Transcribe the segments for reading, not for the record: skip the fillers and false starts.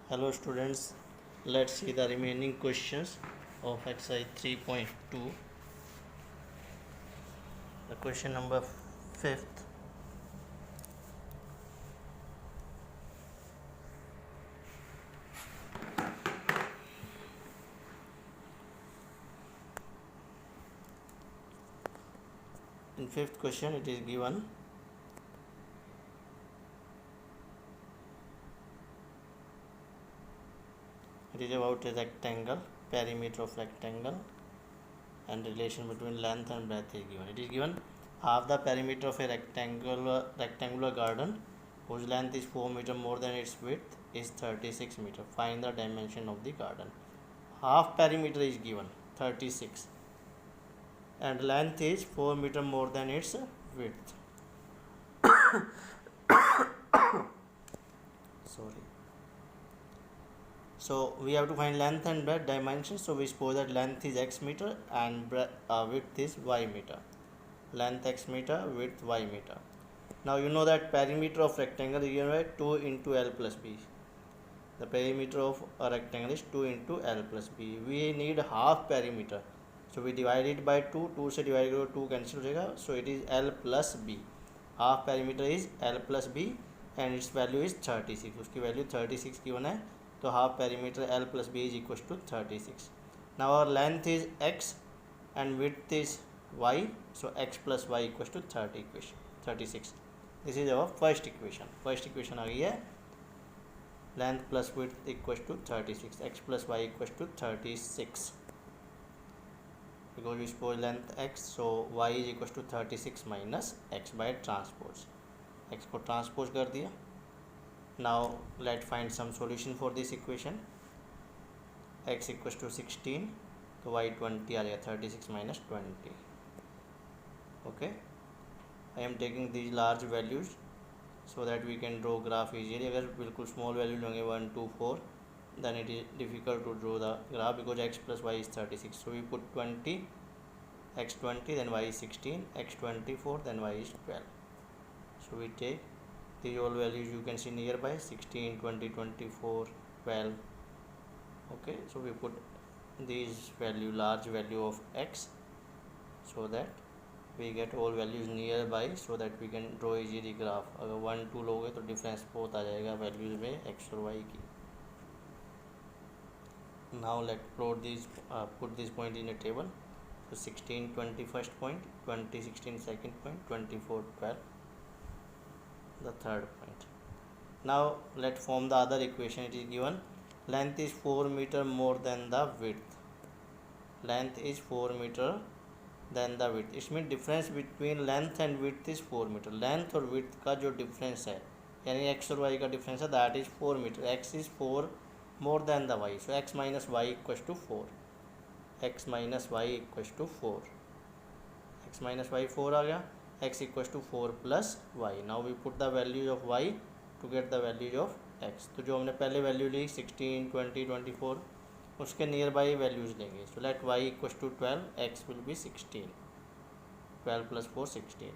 Hello students, let's see the remaining questions of exercise 3.2. The question number 5th. In fifth question it is given it is about a rectangle, perimeter of rectangle and relation between length and breadth is given. It is given half the perimeter of a rectangular garden whose length is 4 meter more than its width is 36 meter. Find the dimension of the garden. Half perimeter is given 36 and length is 4 meter more than its width. Sorry. So we have to find length and breadth dimensions. So we suppose that length is x meter and width is y meter. Length x meter, width y meter. Now you know that perimeter of rectangle is given by 2 into L plus B. The perimeter of a rectangle is 2 into L plus B. We need half perimeter. So we divide it by 2. 2 से divide करो 2 cancel हो जाएगा. So it is L plus B. Half perimeter is L plus B and its value is 36. उसकी value 36 given है. तो half perimeter L plus B is equals to 36. Now our length is x and width is y. So x plus y equals to 36. This is our first equation. First equation आ गई है. Length plus width equals to 36. X plus y equals to 36. Because we suppose length x, so y is equals to 36 minus x by transpose. X को transpose कर दिया. Now let's find some solution for this equation. X equals to 16, तो y 20 आ जाएगा. 36 minus 20. Okay. I am taking these large values so that we can draw graph easily. अगर बिल्कुल small value लेंगे 1, 2, 4, then it is difficult to draw the graph because x plus y is 36. So we put 20, x 20, then y is 16, x 24, then y is 12. So we take these all values you can see nearby 16, 20, 24, 12. Okay, so we put these value, large value of x, so that we get all values nearby so that we can draw easily graph. अगर 1, 2 लोगे तो difference बहुत आ जाएगा values में x और y की. Now let's plot these, put this point in a table. So 16, 20 first point, 20, 16 second point, 24, 12 the third point. Now let's form the other equation. It is given length is 4 meter more than the width. Length is 4 meter than the width. It means difference between length and width is 4 meter. Length और width का जो difference है यानी x और y का difference है that is 4 meter. X is 4 more than the y. So x minus y equals to 4. X minus y equals to 4. X minus y 4 आ गया. X equals to 4 plus y. Now we put the values of y to get the values of x. तो जो हमने पहले value ली 16, 20, 24 उसके near by values लेंगे. So let y equals to 12, x will be 16. 12 plus 4 16.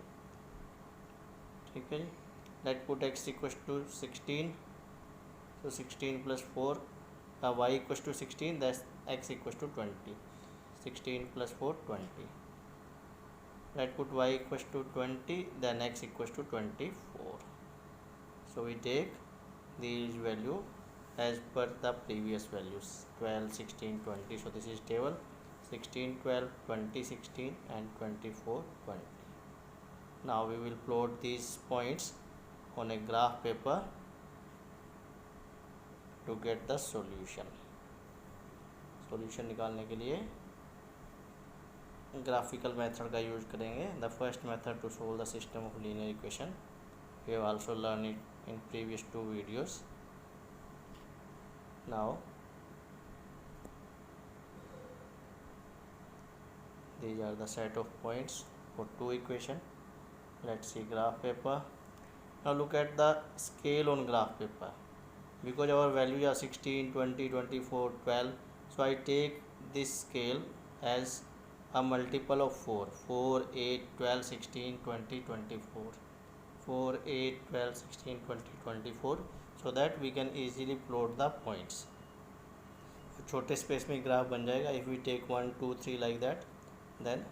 ठीक है जी. Let put x equals to 16. So 16 plus 4, y equals to 16, that's x equals to 20. 16 plus 4, 20. Let's put y equals to 20, then x equals to 24. So we take these value as per the previous values 12, 16, 20. So this is table 16, 12, 20, 16 and 24, 20. Now we will plot these points on a graph paper to get the solution. Solution निकालने के लिए graphical method का use करेंगे. The first method to solve the system of linear equation. We have also learned it in previous 2 videos. Now these are the set of points for 2 equation. Let's see graph paper. Now look at the scale on graph paper. Because our values are 16, 20, 24, 12, so I take this scale as a multiple of 4. 4, 8, 12, 16, 20, 24. 4, 8, 12, 16, 20, 24. so that we can easily plot the points. छोटे space में graph बन जाएगा. If we take 1 2 3 like that, then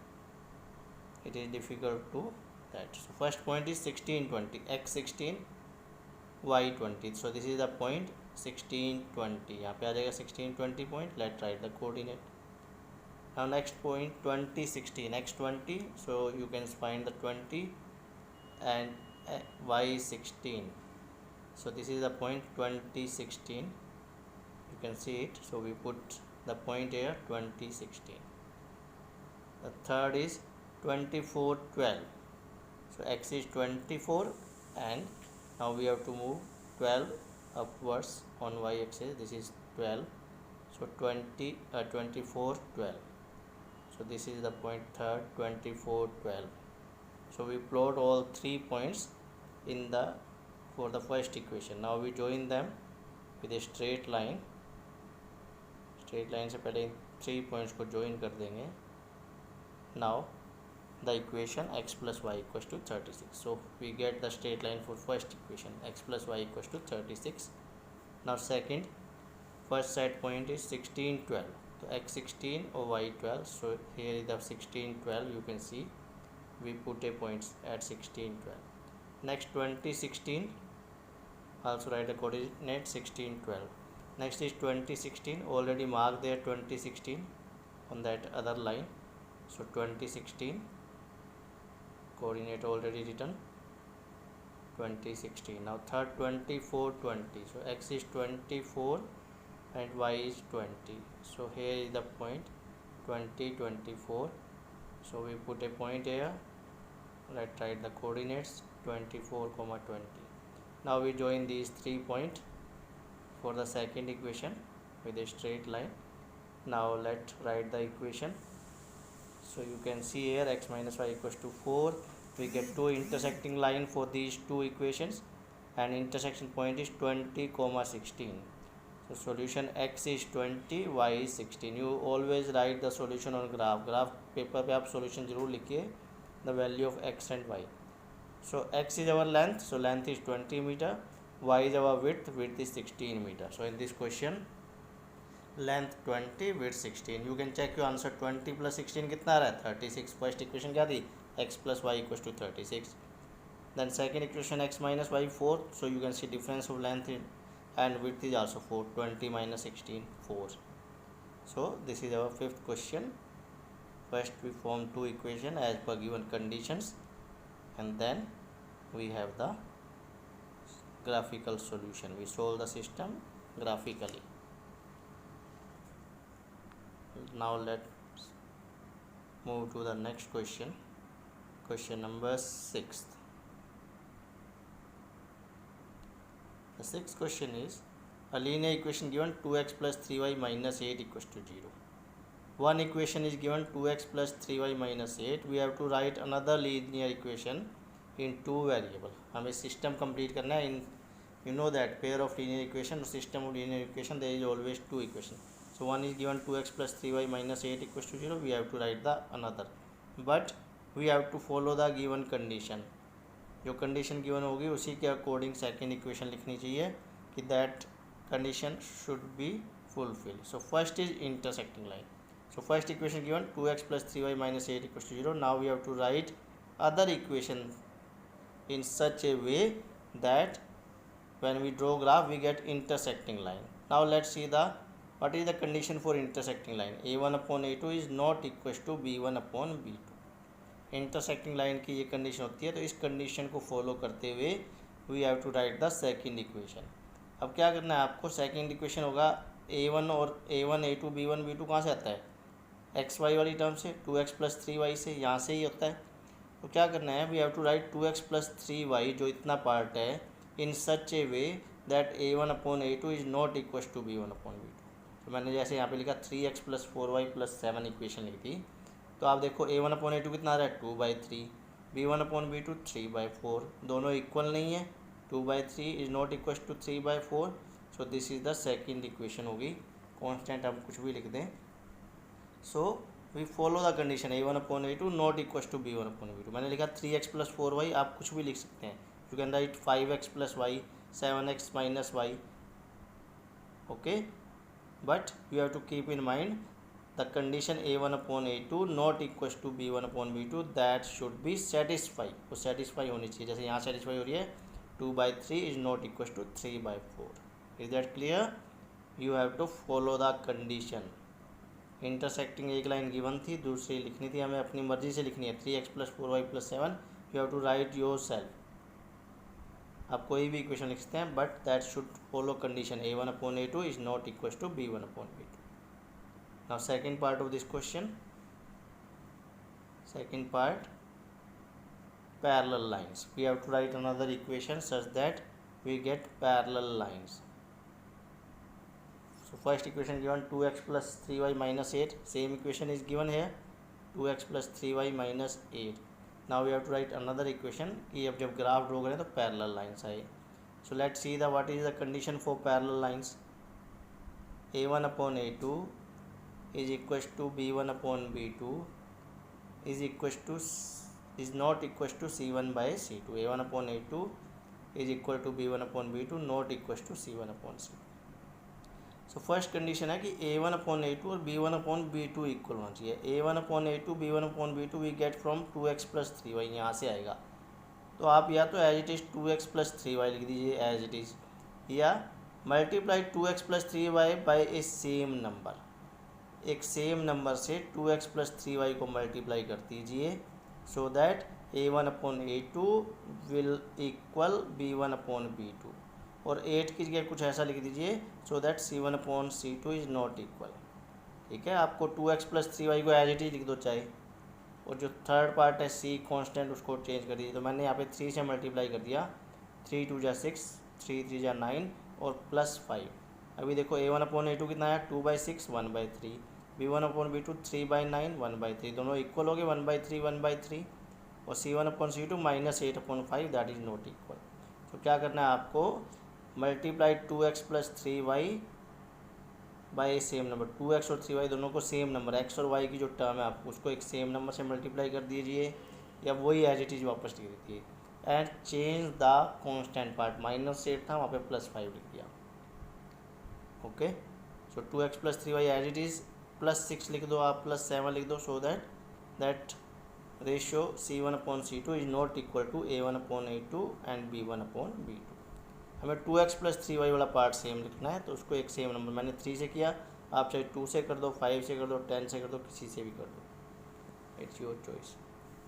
it is difficult to that. So first point is 16 20, x 16 y 20. So this is the point 16 20. यहाँ पे आ जाएगा 16 20 point. Let's write the coordinate. Now next point 20 16, x 20. So you can find the 20 and y 16. So this is the point 20 16. You can see it. So we put the point here 20 16. The third is 24 12. So x is 24 and now we have to move 12 upwards on y axis. This is 12. So 24 12. So this is the point third 24 12. So we plot all 3 points in the for the first equation. Now we join them with a straight line. Straight line से पहले इन 3 points को join कर देंगे. Now the equation x plus y equal to 36. So we get the straight line for first equation x plus y equal to 36. Now second first set point is 16 12. तो x 16 और y 12. So here is the 16 12. You can see we put a points at 16 12. Next 20 16. also write the coordinate 16 12. Next is 20 16. Already marked there 20 16 on that other line. So 20 16 coordinate already written 20 16. Now third 24 20. So x is 24 and y is 20. So here is the point 20 24. So we put a point here. Let's write the coordinates 24 20. Now we join these 3 points for the second equation with a straight line. Now let's write the equation. So you can see here x minus y equals to 4. We get 2 intersecting line for these 2 equations and intersection point is 20 16. So solution x is 20, y is 16. You always write the solution on graph paper पे आप solution जरूर लिखिए the value of x and y. So x is our length, so length is 20 meter. Y is our width is 16 meter. So in this question length 20, width 16. You can check your answer. 20 plus 16 कितना आ रहा है 36. First equation क्या थी x plus y equals to 36. Then second equation x minus y 4. So you can see difference of length and width is also 4. 20 minus 16 4. So this is our fifth question. First we form 2 equation as per given conditions and then we have the graphical solution. We solve the system graphically. Now let's move to the next question. Question number 6. The sixth question is a linear equation given 2x plus 3y minus 8 equals to 0. One equation is given 2x plus 3y minus 8. We have to write another linear equation in 2 variable. हमें system complete करना है. In you know that pair of linear equation or system of linear equation there is always 2 equations. So one is given 2x plus 3y minus 8 equals to 0. We have to write the another, but we have to follow the given condition. जो condition given होगी उसी के according second equation लिखनी चाहिए कि that condition should be fulfilled. So first is intersecting line. So first equation given 2x plus 3y minus 8 equals to 0. Now we have to write other equation in such a way that when we draw graph we get intersecting line. Now let's see the what is the condition for intersecting line. a1 upon a2 is not equals to b1 upon b2. Intersecting line की ये condition होती है. तो इस condition को follow करते हुए we have to write the second equation. अब क्या करना है आपको. सेकंड इक्वेशन होगा a1 और a1 a2 b1 b2 कहाँ से आता है एक्स वाई वाली टर्म से 2x प्लस 3y से, यहाँ से ही होता है. तो क्या करना है we have to write 2x plus 3y जो इतना पार्ट है in such a way that a1 upon a2 is not equals to b1 upon b2. तो मैंने जैसे यहाँ पे लिखा 3x plus 4y plus 7 equation लिखी थी. तो आप देखो a1 अपॉन a2 कितना आ रहा है 2/3, b1 अपॉन b2 3/4. दोनों इक्वल नहीं है. 2/3 is not equals to 3/4. So this is the second equation होगी. कॉन्स्टेंट हम कुछ भी लिख दें. So we follow the condition a1 upon a2 not equals to b1 upon b2. मैंने लिखा 3x प्लस 4y, आप कुछ भी लिख सकते हैं. You can write 5x plus y 7x minus y. Okay, but you have to keep in mind the condition a1 upon a2 not equals to b1 upon b2, that should be satisfy. वो satisfy होनी चाहिए, जैसे यहाँ satisfy हो रही है 2/3 is not equals to 3/4. Is that clear? You have to follow the condition. Intersecting एक line given थी, दूसरी लिखनी थी हमें, अपनी मर्जी से लिखनी है 3x + 4y + 7. You have to write yourself. आप कोई भी इक्वेशन लिख सकते हैं, but that should follow condition a1 upon a2 is not equal to b1 upon b2. Now second part of this question, second part, parallel lines. We have to write another equation such that we get parallel lines. So first equation given 2x plus 3y minus 8. Same equation is given here, 2x plus 3y minus 8. Now we have to write another equation कि अब जब graph draw करें तो parallel lines आए. So let's see the what is the condition for parallel lines. a1 upon a2 is equals to b1 upon b2 is equals to is not equals to c1 by c2. a1 upon a2 is equal to b1 upon b2 not equals to c1 upon c2. So first condition है कि a1 upon a2 और b1 upon b2 equal होना चाहिए. a1 upon a2 b1 upon b2 we get from 2x plus 3y, यहाँ से आएगा. तो आप या तो as it is 2x plus 3y लिख दीजिए एज इट इज़, या multiply 2x plus 3y by A same number. एक सेम नंबर से 2x प्लस 3y को मल्टीप्लाई कर दीजिए, so that a1 upon a2 will equal b1 upon b2. और 8 की जगह कुछ ऐसा लिख दीजिए, so that c1 upon c2 is not equal. ठीक है, आपको 2x प्लस 3y को एज इट इज लिख दो चाहे, और जो थर्ड पार्ट है c कांस्टेंट उसको चेंज कर दीजिए. तो मैंने यहाँ पे 3 से मल्टीप्लाई कर दिया, 3 2 जा 6, 3 3 जा 9 और प्लस 5. अभी देखो a1 अपॉन a2 कितना है, 2/6 1/3, b1 अपॉन b2 3/9 1/3, दोनों इक्वल हो गए 1/3 1/3. और c1 upon c2 -8 upon 5 that is not equal. तो क्या करना है आपको, multiply 2x plus 3y by same number. 2x और 3y दोनों को सेम नंबर, x और y की जो टर्म है आपको उसको एक सेम नंबर से मल्टीप्लाई कर दीजिए, या वही एज इट इज वापस लिख दीजिए. And change the constant part, -8 था वहाँ पे +5 लिख दिया. Okay, so 2x plus 3y as it is, +6 लिख दो आप, +7 लिख दो, so that ratio c1 upon c2 is not equal to a1 upon a2 and b1 upon b2. हमें 2x प्लस 3y वाला पार्ट सेम लिखना है, तो उसको एक सेम नंबर, मैंने 3 से किया, आप चाहे 2 से कर दो, 5 से कर दो, 10 से कर दो, किसी से भी कर दो, it's your choice,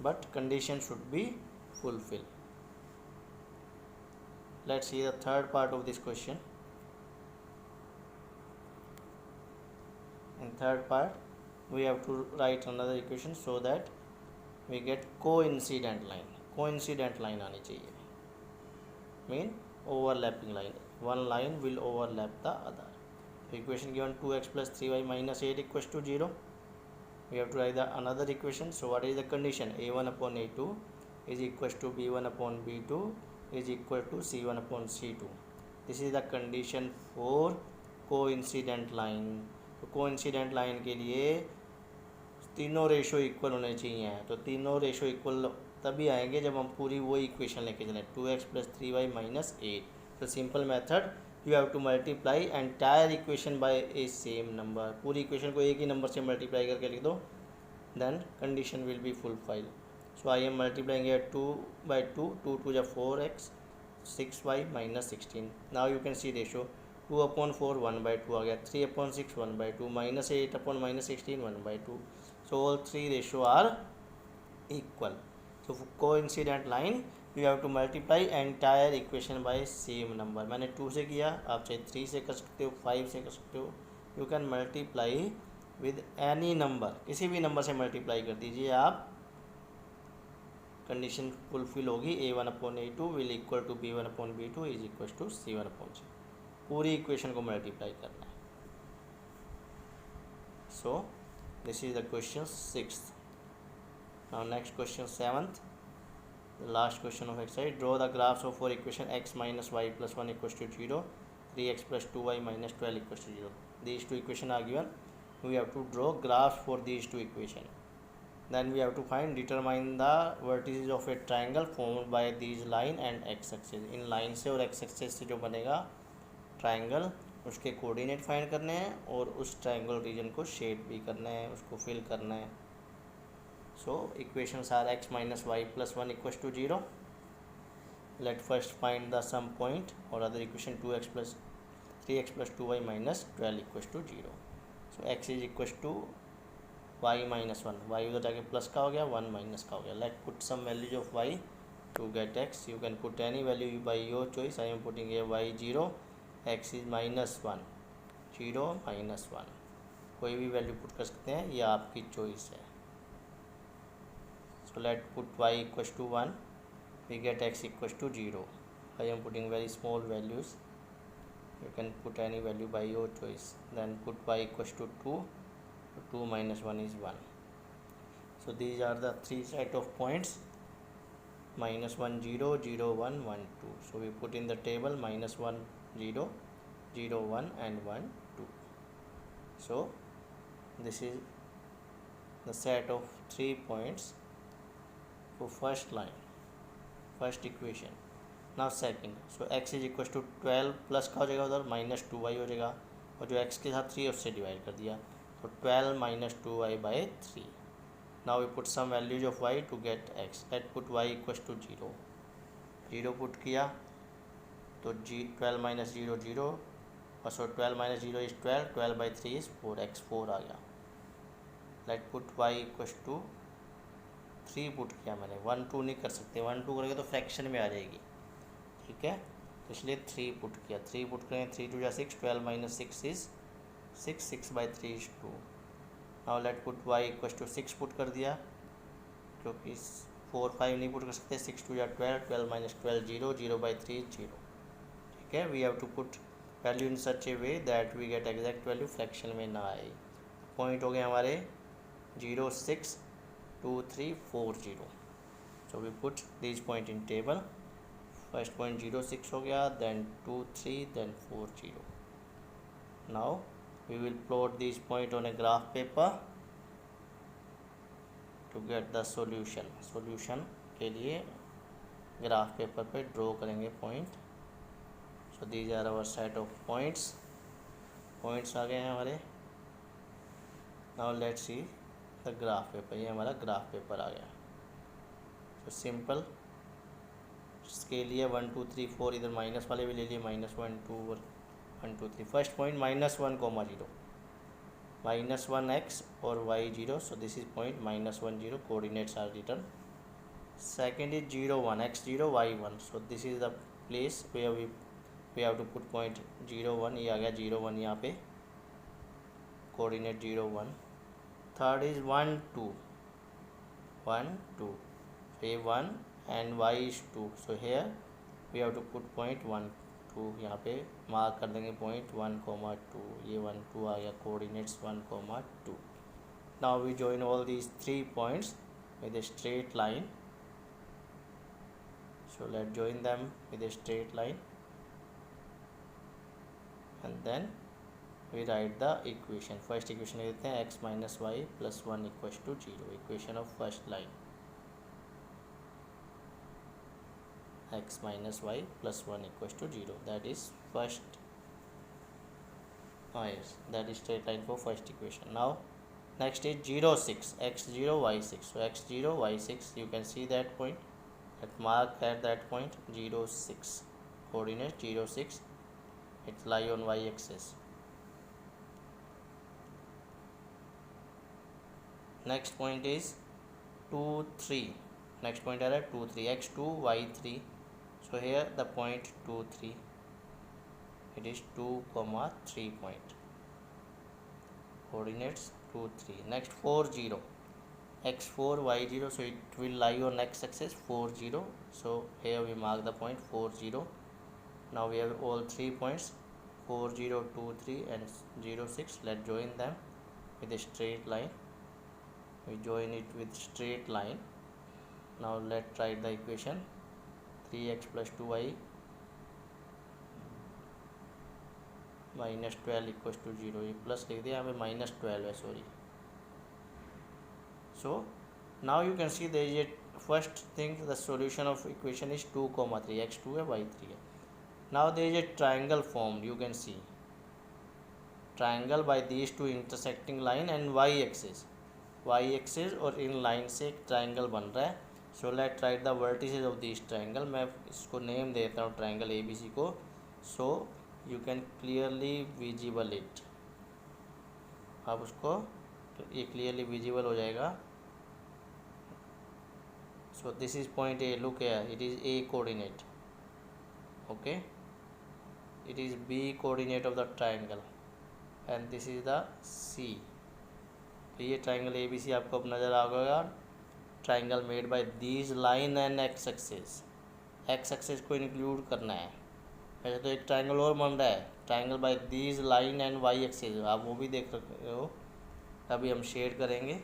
but condition should be fulfil. Let's see the third part of this question. In third part we have to write another equation so that we get coincident line. Coincident line आनी चाहिए, mean overlapping line. One line will overlap the other. So equation given 2x plus 3y minus 8 equals to 0. We have to write the another equation. So what is the condition? a1 upon a2 is equals to b1 upon b2 is equal to c1 upon c2. This is the condition for coincident line. तो coincident line के लिए तीनों ratio equal होने चाहिए. तो तीनों ratio equal तभी आएंगे जब हम पूरी वो इक्वेशन लेके चलें, 2x प्लस 3y माइनस 8. तो simple method, you have to multiply entire equation by a same number. पूरी इक्वेशन को एक ही नंबर से मल्टीप्लाई करके लिख दो, then condition will be fulfil. So I am multiplying here 2/2, 2 2 जा 4x, 6y minus 16. Now you can see ratio 2 upon 4 1/2 आ गया, 3 upon 6 1/2, -8 upon -16 1/2. So all 3 ratio are equal. So for coincident line you have to multiply entire equation by same number. मैंने 2 से किया, आप चाहे 3 से कर सकते हो, 5 से कर सकते हो. You can multiply with any number, किसी भी नंबर से मल्टीप्लाई कर दीजिए आप, कंडीशन फुलफिल होगी. a1 upon a2 will equal to b1 upon b2 is equal to c1 upon c. पूरी इक्वेशन को मल्टीप्लाई करना है. So this is the question 6th. Now next question 7th, the last question of exercise. Draw the graphs of 4 equation x minus y plus 1 equals to 0, 3x plus 2y minus 12 equals to 0. These two equation are given. We have to draw graphs for these two equation. Then we have to determine the vertices of a triangle formed by these line and x axis. In line से और x axis से जो बनेगा triangle, उसके coordinate find करने हैं और उस ट्राइंगल रीजन को शेड भी करना है, उसको फिल करना है. So equations are x minus y plus 1 equals to 0. Let first find the sum point, or other equation 2x plus 3x plus 2y minus 12 equals to 0. So x is equals to y minus 1. y उधर जाके plus का हो गया, 1 minus का हो गया. Let put some values of y to get x. You can put any value by your choice. I am putting here y 0, x is minus 1, 0 minus 1. कोई भी वैल्यू पुट कर सकते हैं, ये आपकी चॉइस है. So let put y equals to 1, we get x equals to 0. I am putting very small values. You can put any value by your choice. Then put y equals to 2. 2 minus 1 is 1. So these are the three set of points: minus 1 0, 0 1, 1 2. So we put in the table minus 1 0, 0 1 and 1 2. So this is the set of 3 points for first line, first equation. Now second, so x is equals to 12 plus का हो जाएगा उधर, minus 2y हो जाएगा, और जो x के साथ 3 उससे डिवाइड कर दिया, तो 12 minus 2y by 3. Now we put some values of y to get x. Let put y equals to 0. 0 put किया तो 12 minus 0 0, और so 12 minus 0 is 12, 12 by 3 is 4, x 4 आ गया. Let put y equals to 3 put किया मैंने, 1 2 नहीं कर सकते, 1 2 करेंगे तो फ्रैक्शन में आ जाएगी, ठीक है, तो इसलिए 3 पुट किया. 3 पुट करेंगे, 3 2 जा 6, 12 minus 6 is 6, 6 by 3 is 2. Now let put y equals to 6 put कर दिया, क्योंकि 4 5 नहीं पुट कर सकते, 6 2 जा 12, 12 minus 12 0, 0 by 3 is 0. ठीक है, we have to put value in such a way that we get exact value, fraction में ना आए. पॉइंट हो गए हमारे 0 6 2 3 4 0. So we put this point in table. First point 0 6 हो गया, then 2 3, then 4 0. Now we will plot this point on a graph paper to get the solution. Solution के लिए ग्राफ पेपर पे ड्रॉ करेंगे point. So these are our set of points. Points आ गए हैं हमारे. Now let's see the graph paper. ये हमारा ग्राफ पेपर आ गया. तो सिंपल इसके लिए 1 2 3 4 इधर माइनस वाले भी ले लिए, माइनस 1 2 और 1 2 3. First point minus 1 comma 0, minus 1 x और y 0. So this is point minus 1 0. Coordinates are return. Second is 0 1, x 0 y 1. So this is the place where we have to put point 0 1. ये आ गया 0 1 यहाँ पे, coordinate 0 1. Third is 1 2, 1 2. ये 1 and y is 2. So here we have to put point 1 2. यहाँ पे mark कर देंगे point 1 2. ये 1 2 आ गया, coordinates 1 2. Now we join all these 3 points with a straight line. So let's join them with a straight line, and then we write the equation. First equation देते हैं x minus y plus 1 equals to 0. Equation of first line, x minus y plus 1 equals to 0. That is first, yes, that is straight line for first equation. Now next is 0 6, x 0 y 6. So x 0 y 6, you can see that point, that mark at that point 0 6, coordinate 0 6, it lie on y axis. Next point is 2 3. Next point are 2 3, x 2 y 3. So here the point 2 3, it is 2 3 point, coordinates 2 3. Next 4 0, x 4 y 0. So it will lie on x axis 4 0. So here we mark the point 4 0. Now we have all 3 points 4 0 2 3 and 0 6. Let's join them with a straight line. We join it with straight line. Now let's write the equation. 3x plus 2y minus 12 equals to 0. ये plus लिख दिया, यहाँ पे minus 12 है, sorry. So Now you can see there is a first thing, the solution of equation is 2 comma 3, x2 है y3 है. Now there is a triangle formed, you can see triangle by these two intersecting line and y axis और in line से एक triangle बन रहा है. So let right the vertices of this triangle. मैं इसको नेम देता हूँ ट्राइंगल ए बी सी को. So you can clearly visible it. आप उसको ये क्लियरली विजिबल हो जाएगा. So this is point A. Look here, it is A coordinate. Okay, it is B coordinate of the triangle and this is the C. तो ये triangle A B सी आपको अब नज़र आ गया. Triangle made bye these line and x axis. X axis को include करना है. वैसे तो एक ट्राइंगल और बन रहा है, triangle by these line and y axis. आप वो भी देख रहे हो. अभी हम शेड करेंगे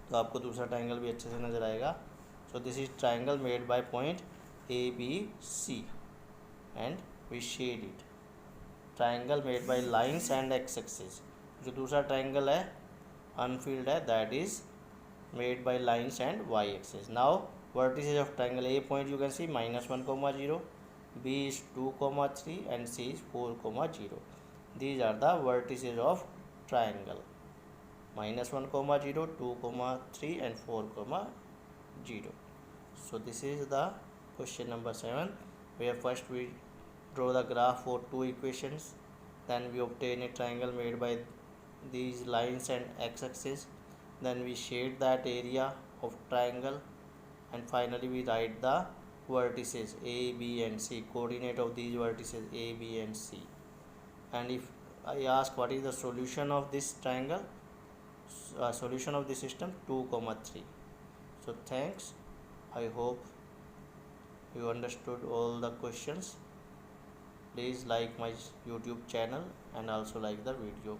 तो आपको दूसरा ट्राइंगल भी अच्छे से नज़र आएगा. So this is triangle made by point A B C and we shade it. Triangle made by lines and x axis. जो दूसरा ट्राइंगल है अनफिल्ड है, that is made by lines and y axis. Now vertices of triangle A point you can see -1, 0, B is 2, 3 and C is 4, 0. These are the vertices of triangle -1, 0, 2, 3 and 4, 0. So this is the question number 7, where first we draw the graph for two equations, then we obtain a triangle made by these lines and x axis, then we shade that area of triangle, and finally we write the vertices A, B and C, coordinate of these vertices A, B and C. And if I ask what is the solution of this triangle, solution of this system 2, 3. So thanks, I hope you understood all the questions. Please like my YouTube channel and also like the video.